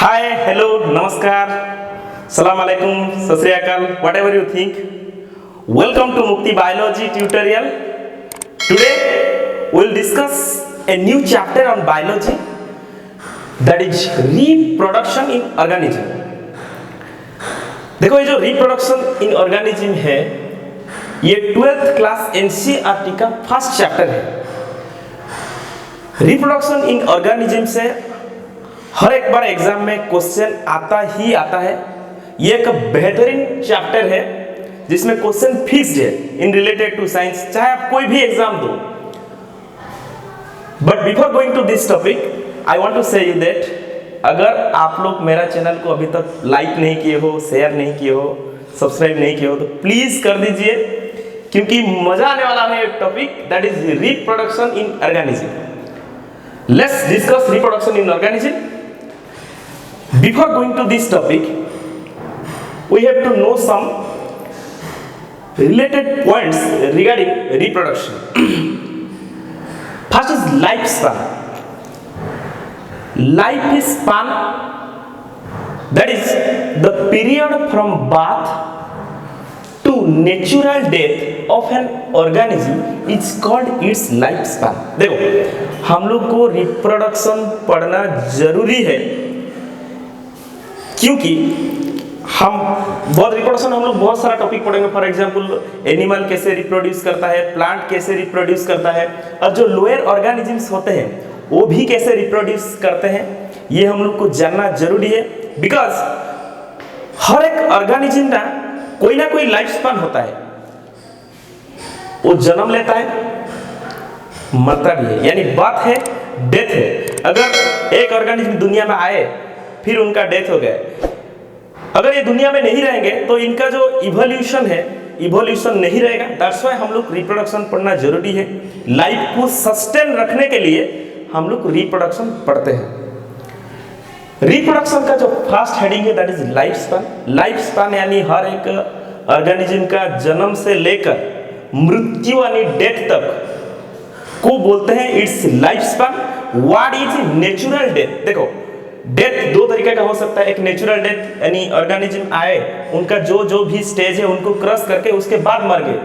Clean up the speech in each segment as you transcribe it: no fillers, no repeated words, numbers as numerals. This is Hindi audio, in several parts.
Hi, hello, namaskar, salam alaikum, sat sri akal, whatever you think. Welcome to Mukti Biology tutorial. Today we will discuss a new chapter on biology, that is reproduction in organism. देखो ये जो reproduction in organism है ये 12th क्लास NCERT का फर्स्ट चैप्टर है। रिप्रोडक्शन इन ऑर्गेनिज्म से हर एक बार एग्जाम में क्वेश्चन आता ही आता है। ये एक बेहतरीन चैप्टर है जिसमें क्वेश्चन फिक्स्ड है इन रिलेटेड टू साइंस, चाहे आप कोई भी एग्जाम दो। But before going to this topic I want to say you that अगर आप लोग मेरा चैनल को अभी तक लाइक नहीं किए हो, शेयर नहीं किए हो, सब्सक्राइब नहीं किए हो तो प्लीज कर दीजिए, क्योंकि मजा आने वाला है topic, that is reproduction in organism. Let's discuss reproduction in organism. Before going to this topic, we have to know some related points regarding reproduction. First is lifespan. Lifespan, that is the period from birth to natural death of an organism is called its lifespan. देखो हम लोग को रिप्रोडक्शन पढ़ना जरूरी है क्योंकि हम रिप्रोडक्शन हम लोग बहुत सारा टॉपिक पढ़ेंगे। फॉर एग्जांपल एनिमल कैसे रिप्रोड्यूस करता है, प्लांट कैसे रिप्रोड्यूस करता है, और जो लोअर ऑर्गेनिजम्स होते हैं वो भी कैसे रिप्रोड्यूस करते हैं, ये हम लोग को जानना जरूरी है। बिकॉज हर एक ऑर्गेनिज्म का कोई ना कोई लाइफ स्पैन होता है। वो जन्म लेता है, मरता भी है, यानी बर्थ है, डेथ है। अगर एक ऑर्गेनिज्म दुनिया में आए फिर उनका डेथ हो गया, अगर ये दुनिया में नहीं रहेंगे तो इनका जो इवोल्यूशन है, इवोल्यूशन नहीं रहेगा। दैट्स व्हाई हम लोग रिप्रोडक्शन पढ़ना जरूरी है। लाइफ को सस्टेन रखने के लिए हम लोग रिप्रोडक्शन पढ़ते हैं। रिप्रोडक्शन का जो फर्स्ट हेडिंग है that is life span. Life span यानी हर एक ऑर्गेनिज्म का जन्म से लेकर मृत्यु यानी डेथ तक को बोलते हैं it's life span. What is natural death? देखो डेथ दो तरीके का हो सकता है। एक नेचुरल डेथ यानी ऑर्गेनिज्म आए, उनका जो जो भी स्टेज है उनको क्रॉस करके उसके बाद मर गए,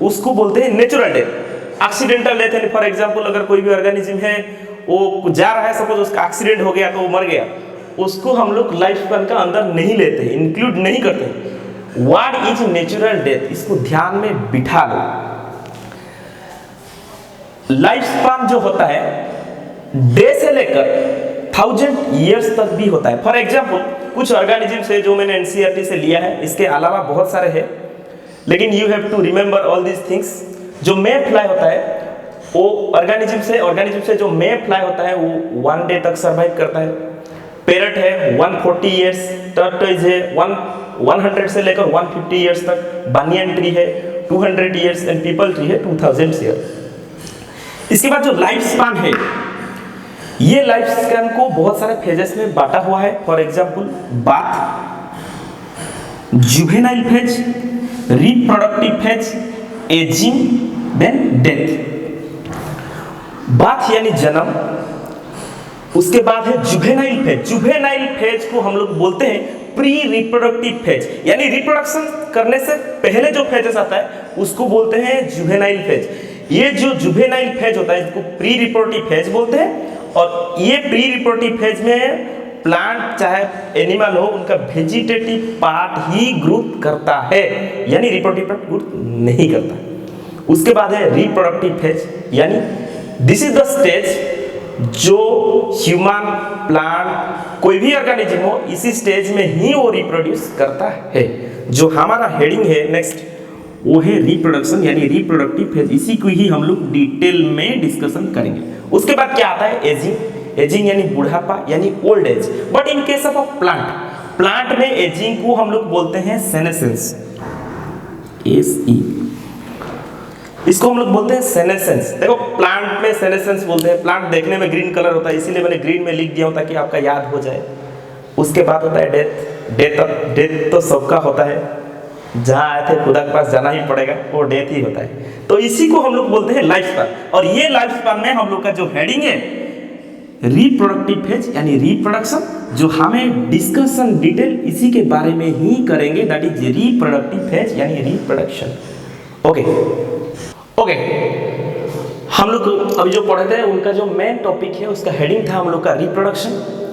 उसको बोलते हैं नेचुरल डेथ। एक्सीडेंटल डेथ यानी फॉर एग्जांपल अगर कोई भी ऑर्गेनिज्म है वो जा रहा है, सपोज उसका एक्सीडेंट हो गया तो वो मर गया, उसको हम लोग लाइफ स्पैन का अंदर नहीं लेते, इंक्लूड नहीं करते। व्हाट इज नेचुरल डेथ, इसको ध्यान में बिठा लो। लाइफ स्पैन जो होता है डे से लेकर 1000 ईयर्स तक भी होता है। फॉर एग्जाम्पल कुछ ऑर्गेनिज्म है जो मैंने एनसीईआरटी से लिया है, इसके अलावा बहुत सारे हैं, लेकिन you have to remember all these things. जो मे फ्लाई होता है वो ऑर्गेनिज्म से जो मे फ्लाई होता है वो 1 डे तक सर्वाइव करता है। पैरट है 140 ईयर्स, टर्टोइज है 100 से लेकर 150 ईयर्स तक, बानियन ट्री है 200 ईयर्स एंड पीपल ट्री है 2000 ईयर्स। इसके बाद जो लाइफ स्पैन है, ये लाइफ स्पैन को बहुत सारे फेजेस में बांटा हुआ है। For example birth, juvenile phase, reproductive phase, ageing, then death. Birth यानी जन्म, उसके बाद है जुवेनाइल फेज। जुवेनाइल फेज को हम लोग बोलते हैं प्री रिप्रोडक्टिव फेज, यानी रिप्रोडक्शन करने से पहले जो फेजेस आता है उसको बोलते हैं जुवेनाइल फेज। ये जो जुवेनाइल फेज होता है इसको प्री रिप्रोडक्टिव फेज बोलते हैं। और ये प्री रिप्रोडक्टिव फेज में प्लांट चाहे एनिमल हो उनका वेजिटेटिव पार्ट ही ग्रोथ करता है, यानी रिप्रोडक्टिव पार्ट ग्रोथ नहीं करता। उसके बाद है रिप्रोडक्टिव फेज, यानी दिस इज द स्टेज जो ह्यूमन, प्लांट, कोई भी ऑर्गेनिज्म हो इसी स्टेज में ही वो रिप्रोड्यूस करता है। जो हमारा हेडिंग है नेक्स्ट वो है रिप्रोडक्शन यानी रिप्रोडक्टिव फेज। इसी को ही हम लोग डिटेल में डिस्कशन करेंगे। उसके बाद क्या आता है एजिंग। एजिंग यानी बुढ़ापा यानी old age. But in case of plant में एजिंग को हम लोग बोलते हैं सेनेसेंस, SE, इसको हम लोग बोलते हैं सेनेसेंस। देखो प्लांट में सेनेसेंस बोलते हैं। प्लांट देखने में ग्रीन कलर होता है, इसीलिए मैंने ग्रीन में लिख दिया होता कि आपका याद हो जाए। उसके बाद होता है डेथ। डेथ तो सबका होता है, जहां आए थे खुदा के पास जाना ही पड़ेगा, वो डेथ ही होता है। तो इसी को हम लोग बोलते हैं लाइफ स्पैन। और ये लाइफ स्पैन में हम लोग का जो हेडिंग है रिप्रोडक्टिव फेज यानी रिप्रोडक्शन, जो हमें डिस्कशन डिटेल इसी के बारे में ही करेंगे, दैट इज रिप्रोडक्टिव फेज यानी रिप्रोडक्शन। ओके, हम लोग अभी जो पढ़े थे उनका जो मेन टॉपिक है उसका हेडिंग था हम लोग का रिप्रोडक्शन।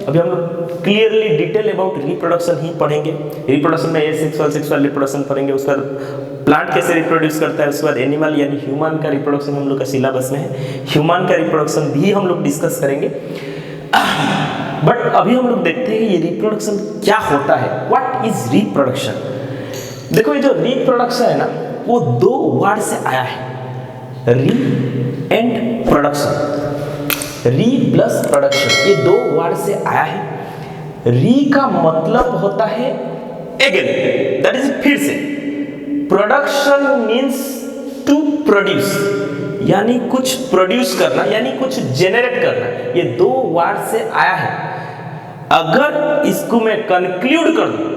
अभी हम लोग क्लियरली डिटेल अबाउट रिप्रोडक्शन ही पढ़ेंगे। रिप्रोडक्शन में एसेक्सुअल, सेक्सुअल रिप्रोडक्शन पढ़ेंगे, उसके बाद प्लांट कैसे रिप्रोड्यूस करता है, उसके बाद एनिमल यानी ह्यूमन का रिप्रोडक्शन हम लोग का सिलेबस में है, ह्यूमन का रिप्रोडक्शन भी हम लोग डिस्कस करेंगे। बट अभी हम लोग देखते हैं ये रिप्रोडक्शन क्या होता है, व्हाट इज रिप्रोडक्शन। देखो ये जो रिप्रोडक्शन है ना वो दो वर्ड से आया है, री एंड प्रोडक्शन, री प्लस प्रोडक्शन, ये दो वर्ड से आया है। री का मतलब होता है अगेन, दैट इज फिर से, प्रोडक्शन मीन्स टू प्रोड्यूस यानी कुछ प्रोड्यूस करना यानी कुछ जेनरेट करना, ये दो वर्ड से आया है। अगर इसको मैं कंक्लूड कर दूं,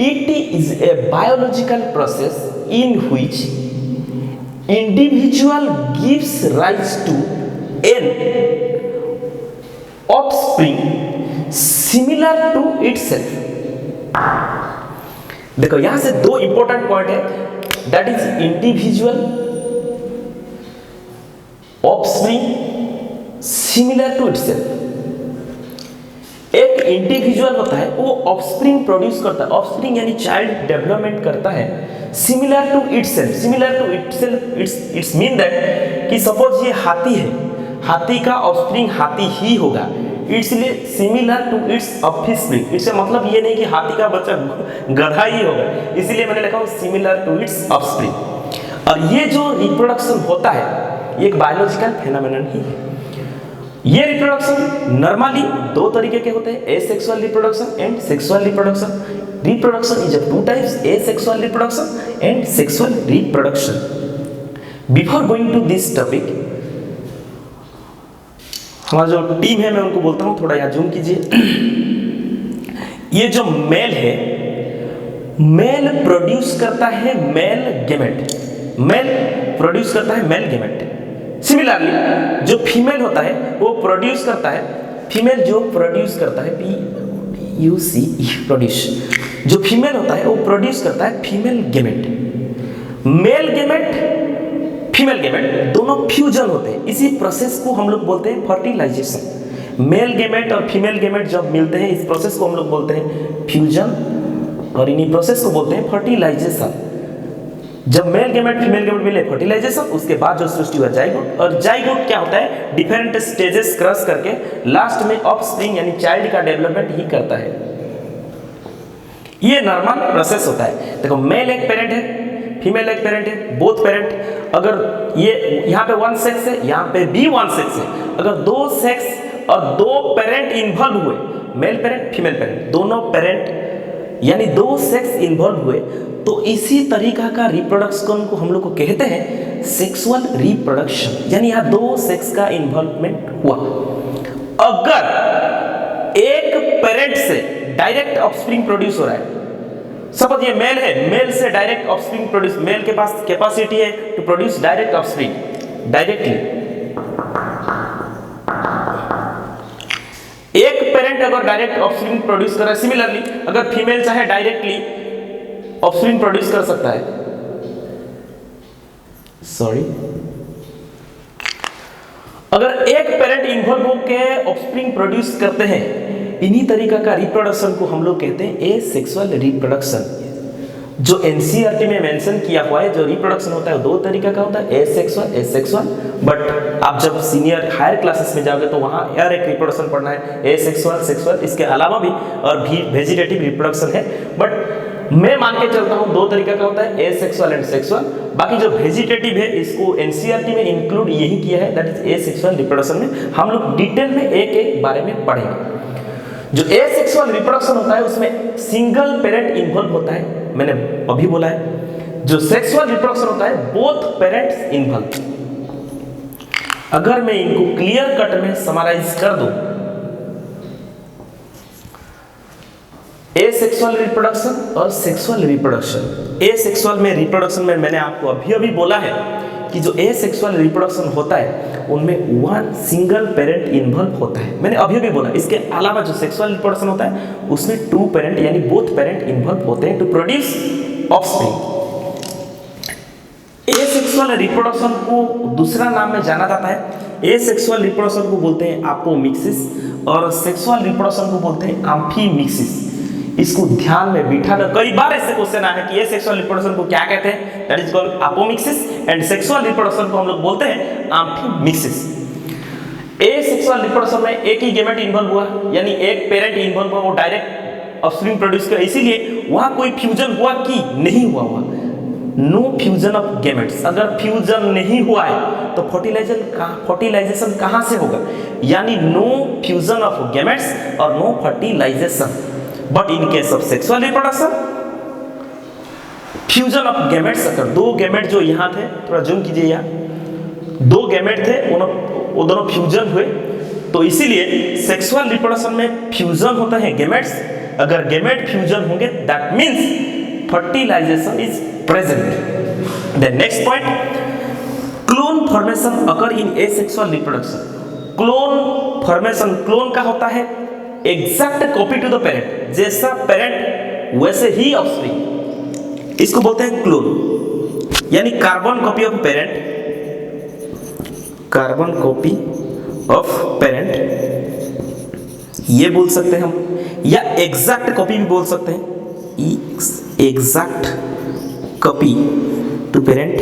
it is a biological process in which individual gives rise to an offspring similar to itself. देखो यहां से दो इंपॉर्टेंट पॉइंट है, that is individual offspring similar to itself. एक इंडिविजुअल होता है वो ऑफस्प्रिंग प्रोड्यूस करता है, ऑफस्प्रिंग यानी चाइल्ड डेवलपमेंट करता है, similar to itself. Similar to itself it's mean that कि सपोज ये हाथी है, हाथी का ऑफस्प्रिंग हाथी ही होगा, इसलिए सिमिलर टू इट्स ऑफस्प्रिंग। इससे मतलब ये नहीं कि हाथी का बच्चा गधा ही होगा, इसलिए मैंने लिखा सिमिलर टू इट्स ऑफस्प्रिंग। और ये जो रिप्रोडक्शन होता है ये एक बायोलॉजिकल फेनोमेनन ही है। ये रिप्रोडक्शन नॉर्मली दो तरीके के होते हैं, asexual reproduction and sexual reproduction. Reproduction is of two types, asexual reproduction and sexual reproduction. Before going to this topic, हमारा जो टीम है मैं उनको बोलता हूं थोड़ा यहाँ जूम कीजिए। ये जो मेल है, मेल प्रोड्यूस करता है मेल गेमेट, मेल प्रोड्यूस करता है मेल गेमेट। सिमिलरली जो फीमेल होता है वो प्रोड्यूस करता है, फीमेल जो प्रोड्यूस करता है PUC प्रोड्यूस, जो फीमेल होता है वो प्रोड्यूस करता है female gamete. Male gamete female gamete दोनों फ्यूजन होते हैं, इसी प्रोसेस को हम लोग बोलते हैं फर्टिलाइजेशन। मेल गेमेट और फीमेल गेमेट जब मिलते हैं इस प्रोसेस को हम लोग बोलते हैं फ्यूजन, और इन्हीं प्रोसेस को बोलते हैं फर्टिलाइजेशन। जब मेल गेमेट फीमेल गेमेट मिले फर्टिलाइजेशन, उसके बाद जो सृष्टि हुआ जाइगोट, और जाइगोट क्या होता है, डिफरेंट स्टेजेस क्रॉस करके लास्ट में ऑफस्प्रिंग यानी चाइल्ड का डेवलपमेंट ही करता है। ये नॉर्मल प्रोसेस होता है। देखो मेल एक पेरेंट है, फीमेल एक पेरेंट है, बोथ पेरेंट, अगर ये यहाँ पे वन सेक्स है, यहाँ पे भी वन सेक्स है, अगर दो सेक्स और दो पेरेंट इन्वॉल्व हुए, मेल पेरेंट फीमेल पेरेंट दोनों पेरेंट यानी दो सेक्स इन्वॉल्व हुए, तो इसी तरीका का रिप्रोडक्शन को हम लोग को कहते हैं सेक्सुअल रिप्रोडक्शन, यानी यहाँ दो सेक्स का इन्वॉल्वमेंट हुआ। अगर एक पेरेंट से डायरेक्ट ऑफस्प्रिंग प्रोड्यूस हो रहा है, सपोज ये मेल है, मेल से डायरेक्ट ऑफस्प्रिंग प्रोड्यूस, मेल के पास कैपेसिटी है to produce direct offspring directly. एक पेरेंट अगर डायरेक्ट ऑफस्प्रिंग प्रोड्यूस कर रहा है, सिमिलरली अगर फीमेल चाहे डायरेक्टली ऑफस्प्रिंग प्रोड्यूस कर सकता है, सॉरी, अगर एक पेरेंट इन्वॉल्व होकर ऑफस्प्रिंग प्रोड्यूस करते हैं, इन्हीं तरीका का रिप्रोडक्शन को हम लोग कहते हैं एसेक्सुअल रिप्रोडक्शन। जो एनसीईआरटी में मेंशन किया हुआ है, जो रिप्रोडक्शन होता है दो तरीका का होता है, एसेक्सुअल, बट आप जब सीनियर हायर क्लासेस में जाओगे तो वहाँ यार एक रिप्रोडक्शन पढ़ना है, एसेक्सुअल, सेक्सुअल, इसके अलावा भी और भी वेजिटेटिव रिप्रोडक्शन है। बट मैं मान के चलता हूँ दो तरीका का होता है, एसेक्सुअल एंड सेक्सुअल। बाकी जो वेजिटेटिव है इसको एनसीईआरटी में इंक्लूड यही किया है, दैट इज एसेक्सुअल रिप्रोडक्शन में हम लोग डिटेल में एक एक बारे में पढ़ेंगे। जो एसेक्सुअल रिप्रोडक्शन होता है उसमें सिंगल पेरेंट इन्वॉल्व होता है, मैंने अभी बोला है। जो सेक्सुअल रिप्रोडक्शन होता है बोथ पेरेंट्स इन्वॉल्व। अगर मैं इनको क्लियर कट में समराइज कर दूं, एसेक्सुअल रिप्रोडक्शन और सेक्सुअल रिप्रोडक्शन। एसेक्सुअल में रिप्रोडक्शन में मैंने आपको अभी बोला है कि जो एसेक्सुअल रिप्रोडक्शन होता है उनमें वन सिंगल पेरेंट इन्वॉल्व होता है। मैंने अभी भी बोला इसके अलावा जो सेक्सुअल रिप्रोडक्शन होता है उसमें टू पेरेंट यानी बोथ पेरेंट इन्वॉल्व होते हैं to produce offspring. Asexual reproduction को दूसरा नाम में जाना जाता है। एसेक्सुअल रिप्रोडक्शन को बोलते हैं अपोमिक्सिस और सेक्सुअल रिप्रोडक्शन को बोलते हैं एम्फीमिक्सिस। इसको ध्यान में बिठा कर, कई बार ऐसे क्वेश्चन आए हैं कि एसेक्सुअल रिप्रोडक्शन को क्या कहते हैं, that is called apomixis, and sexual reproduction को हम लोग बोलते हैं एम्फीमिक्सिस। एसेक्सुअल रिप्रोडक्शन में एक ही गेमेट इन्वॉल्व हुआ यानी एक पेरेंट इन्वॉल्व हुआ, वो डायरेक्ट ऑफस्प्रिंग प्रोड्यूस किया, इसीलिए वहां कोई फ्यूजन हुआ कि नहीं हुआ। No fusion of gametes. अगर फ्यूजन नहीं हुआ है तो फर्टिलाइजेशन कहां से होगा, यानी नो फ्यूजन ऑफ गैमेट्स और no fertilisation. But in case of sexual reproduction fusion of gametes अगर दो गैमेट जो यहां थे, थोड़ा जूम कीजिए, यहां दो गैमेट थे वो दोनों फ्यूजन हुए, तो इसीलिए सेक्सुअल रिप्रोडक्शन में फ्यूजन होता है गैमेट्स। अगर गैमेट फ्यूजन होंगे that means fertilisation is present. The next point, clone formation occur in asexual reproduction. Clone formation, clone का होता है exact copy to the parent, जैसा parent वैसे ही offspring, इसको बोलते हैं clone, यानी carbon copy of parent, carbon copy of parent ये बोल सकते हैं हम, या एग्जैक्ट कॉपी भी बोल सकते हैं, एग्जैक्ट कॉपी टू पेरेंट,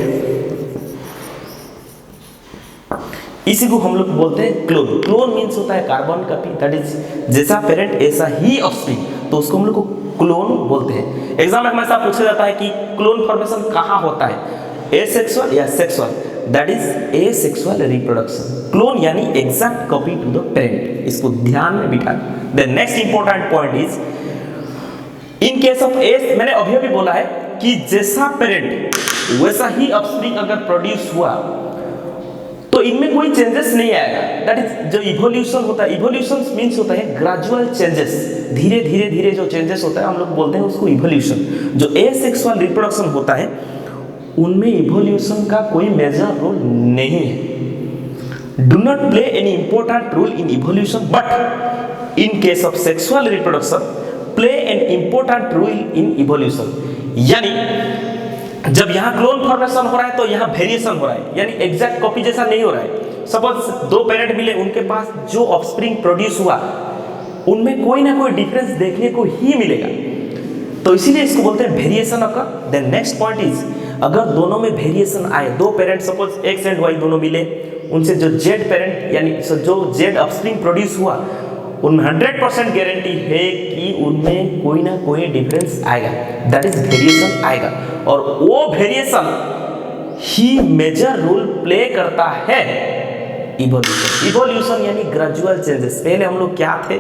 इसी को हम लोग बोलते हैं क्लोन। क्लोन मीन्स होता है कार्बन कॉपी, दैट इज जैसा पेरेंट ऐसा ही ऑफस्प्रिंग, तो उसको हम लोग को क्लोन बोलते हैं। एग्जाम में हमेशा पूछा जाता है कि क्लोन फॉर्मेशन कहाँ होता है, एसेक्सुअल या sexual, that is asexual reproduction. Clone यानी exact copy to the parent, इसको ध्यान में बिठा। The next important point is in case of S, मैंने अभी भी बोला है कि जैसा पेरेंट वैसा ही ऑफस्प्रिंग अगर प्रोड्यूस हुआ तो इनमें कोई चेंजेस नहीं आएगा, दैट इज जो इवोल्यूशन होता है, इवोल्यूशन मींस होता है ग्रेजुअल चेंजेस, धीरे धीरे धीरे जो चेंजेस होता है हम लोग बोलते हैं उसको इवोल्यूशन। जो एसेक्सुअल रिप्रोडक्शन होता है उनमें इवोल्यूशन का कोई मेजर रोल नहीं है, do not play any important role in evolution, but in case of sexual reproduction play an important role in evolution. यानी जब यहाँ क्लोन फॉर्मेशन हो रहा है तो यहाँ वेरिएशन हो रहा है, यानी एग्जैक्ट कॉपी जैसा नहीं हो रहा है। सपोज दो पेरेंट मिले, उनके पास जो ऑफस्प्रिंग प्रोड्यूस हुआ उनमें कोई ना कोई डिफरेंस देखने को ही मिलेगा, तो इसीलिए इसको बोलते हैं variation occur. Then next point is अगर दोनों में वेरिएशन आए, दो parent suppose X and Y दोनों मिले, उनसे जो जेड पेरेंट यानी जो जेड ऑफस्प्रिंग प्रोड्यूस हुआ उनमें 100% गारंटी है कि उनमें कोई ना कोई डिफरेंस आएगा, दैट इज वेरिएशन आएगा, और वो वेरिएशन ही मेजर रोल प्ले करता है इवोल्यूशन। इवोल्यूशन यानी ग्रेजुअल चेंजेस, पहले हम लोग क्या थे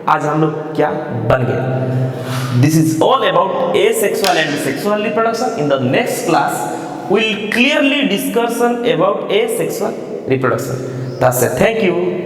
आज हम लोग क्या बन गए। This is all about asexual and sexual reproduction. In the next class we'll clearly discussion about asexual reproduction. That's it. Thank you.